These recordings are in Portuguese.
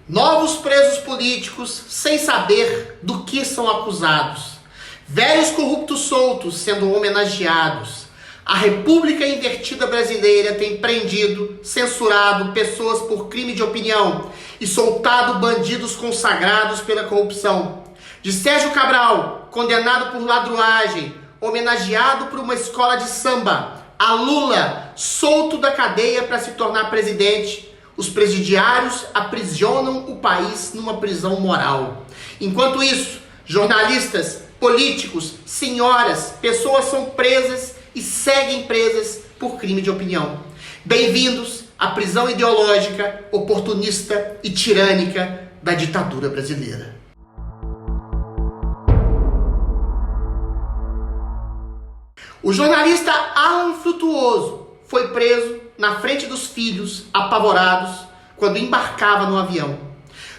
Novos presos políticos sem saber do que são acusados. Velhos corruptos soltos sendo homenageados. A República Invertida Brasileira tem prendido, censurado pessoas por crime de opinião e soltado bandidos consagrados pela corrupção. De Sérgio Cabral, condenado por ladruagem, homenageado por uma escola de samba, a Lula, solto da cadeia para se tornar presidente, os presidiários aprisionam o país numa prisão moral. Enquanto isso, jornalistas, políticos, senhoras, pessoas são presas e seguem presas por crime de opinião. Bem-vindos à prisão ideológica, oportunista e tirânica da ditadura brasileira. O jornalista Alan Frutuoso foi preso na frente dos filhos, apavorados, quando embarcava no avião.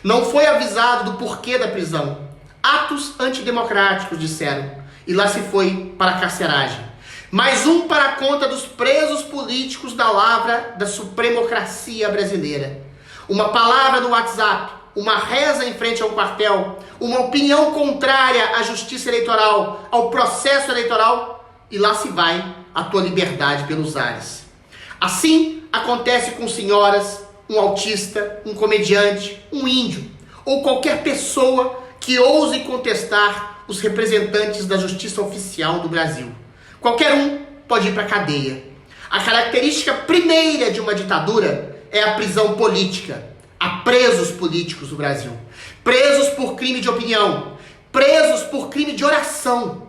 Não foi avisado do porquê da prisão. Atos antidemocráticos, disseram, e lá se foi para a carceragem. Mais um para a conta dos presos políticos da lavra da supremocracia brasileira. Uma palavra no WhatsApp, uma reza em frente ao quartel, uma opinião contrária à justiça eleitoral, ao processo eleitoral, e lá se vai a tua liberdade pelos ares. Assim acontece com senhoras, um autista, um comediante, um índio, ou qualquer pessoa que ouse contestar os representantes da justiça oficial do Brasil. Qualquer um pode ir para a cadeia. A característica primeira de uma ditadura é a prisão política. Há presos políticos no Brasil. Presos por crime de opinião. Presos por crime de oração.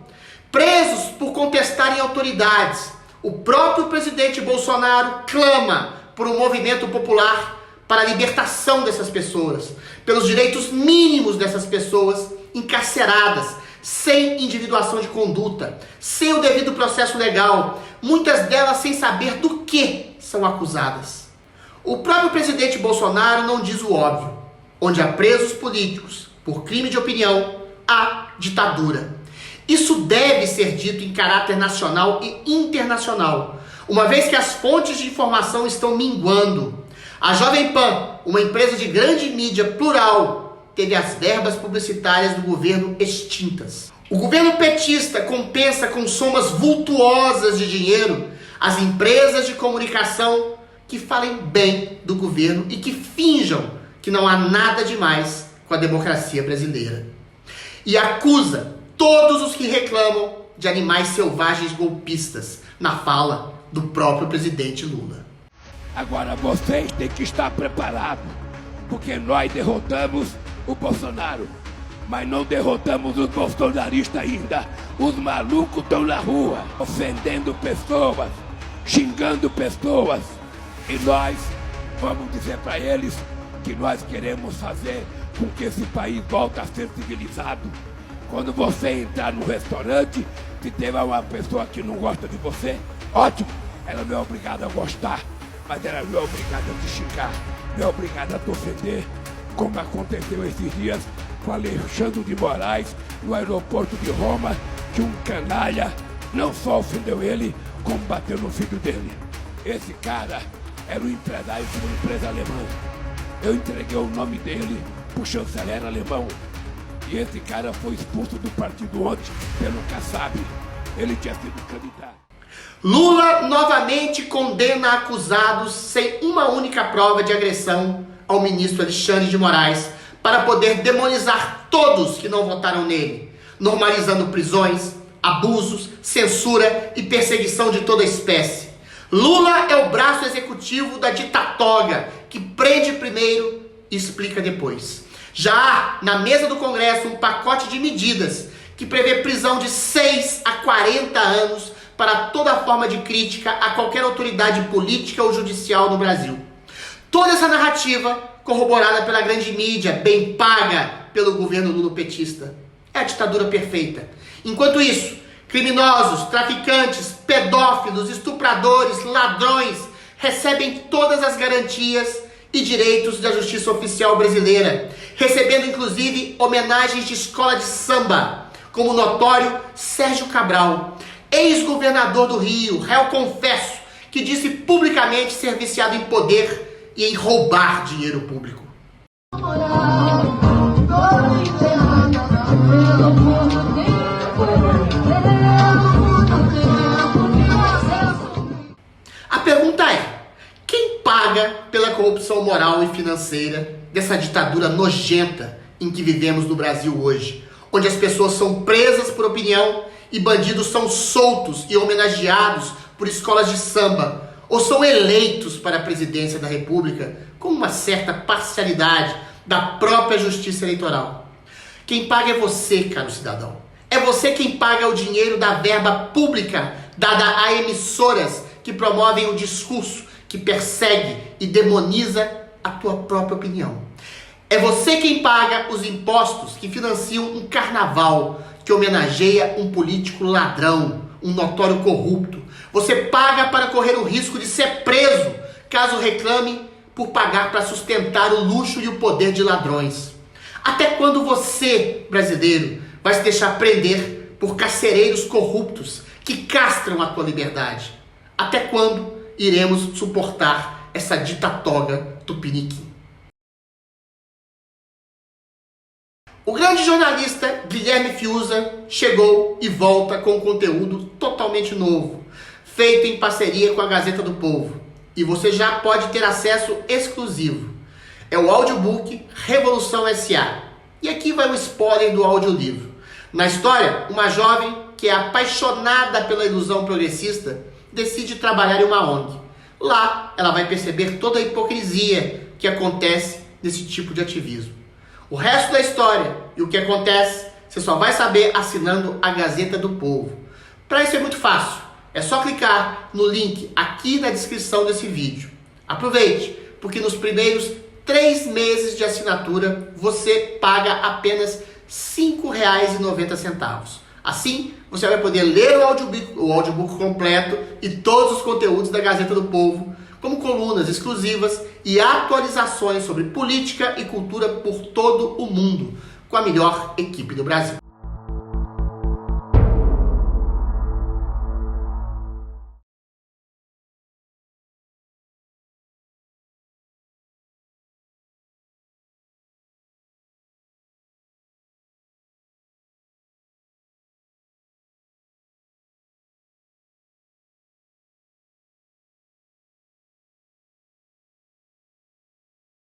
Presos por contestarem autoridades. O próprio presidente Bolsonaro clama por um movimento popular para a libertação dessas pessoas, pelos direitos mínimos dessas pessoas encarceradas, sem individuação de conduta, sem o devido processo legal, muitas delas sem saber do que são acusadas. O próprio presidente Bolsonaro não diz o óbvio: onde há presos políticos por crime de opinião, há ditadura. Isso deve ser dito em caráter nacional e internacional, uma vez que as fontes de informação estão minguando. A Jovem Pan, uma empresa de grande mídia plural, teve as verbas publicitárias do governo extintas. O governo petista compensa com somas vultuosas de dinheiro as empresas de comunicação que falem bem do governo e que finjam que não há nada demais com a democracia brasileira. E acusa todos os que reclamam de animais selvagens golpistas, na fala do próprio presidente Lula. Agora vocês têm que estar preparados, porque nós derrotamos o Bolsonaro, mas não derrotamos os bolsonaristas ainda. Os malucos estão na rua, ofendendo pessoas, xingando pessoas, e nós vamos dizer para eles que nós queremos fazer com que esse país volte a ser civilizado. Quando você entrar no restaurante, se tem uma pessoa que não gosta de você, ótimo, ela não é obrigada a gostar, mas ela não é obrigada a te xingar, não é obrigada a te ofender, como aconteceu esses dias com Alexandre de Moraes no aeroporto de Roma, que um canalha não só ofendeu ele, como bateu no filho dele. Esse cara era um empresário de uma empresa alemã. Eu entreguei o nome dele pro chanceler alemão. E esse cara foi expulso do partido ontem pelo Kassab. Ele tinha sido candidato. Lula novamente condena acusados sem uma única prova de agressão ao ministro Alexandre de Moraes para poder demonizar todos que não votaram nele, normalizando prisões, abusos, censura e perseguição de toda espécie. Lula é o braço executivo da ditatoga, que prende primeiro e explica depois. Já há na mesa do Congresso um pacote de medidas que prevê prisão de 6 a 40 anos para toda forma de crítica a qualquer autoridade política ou judicial no Brasil. Toda essa narrativa, corroborada pela grande mídia, bem paga pelo governo lulopetista, é a ditadura perfeita. Enquanto isso, criminosos, traficantes, pedófilos, estupradores, ladrões recebem todas as garantias e direitos da justiça oficial brasileira, recebendo inclusive homenagens de escola de samba, como o notório Sérgio Cabral, ex-governador do Rio, réu confesso, que disse publicamente ser viciado em poder e em roubar dinheiro público. corrupção moral e financeira, dessa ditadura nojenta em que vivemos no Brasil hoje, onde as pessoas são presas por opinião e bandidos são soltos e homenageados por escolas de samba, ou são eleitos para a presidência da República com uma certa parcialidade da própria justiça eleitoral. Quem paga é você, caro cidadão. É você quem paga o dinheiro da verba pública dada a emissoras que promovem o discurso que persegue e demoniza a tua própria opinião. É você quem paga os impostos que financiam um carnaval que homenageia um político ladrão, um notório corrupto. Você paga para correr o risco de ser preso caso reclame por pagar para sustentar o luxo e o poder de ladrões. Até quando você, brasileiro, vai se deixar prender por carcereiros corruptos que castram a tua liberdade? Até quando iremos suportar essa ditatoga tupiniquim? O grande jornalista Guilherme Fiuza chegou e volta com um conteúdo totalmente novo, feito em parceria com a Gazeta do Povo. E você já pode ter acesso exclusivo. É o audiobook Revolução S.A. E aqui vai um spoiler do audiolivro. Na história, uma jovem que é apaixonada pela ilusão progressista decide trabalhar em uma ONG. Lá, ela vai perceber toda a hipocrisia que acontece nesse tipo de ativismo. O resto da história e o que acontece, você só vai saber assinando a Gazeta do Povo. Para isso é muito fácil. É só clicar no link aqui na descrição desse vídeo. Aproveite, porque nos primeiros 3 meses de assinatura você paga apenas R$ 5,90. Assim, você vai poder ler o audiobook completo e todos os conteúdos da Gazeta do Povo, como colunas exclusivas e atualizações sobre política e cultura por todo o mundo, com a melhor equipe do Brasil.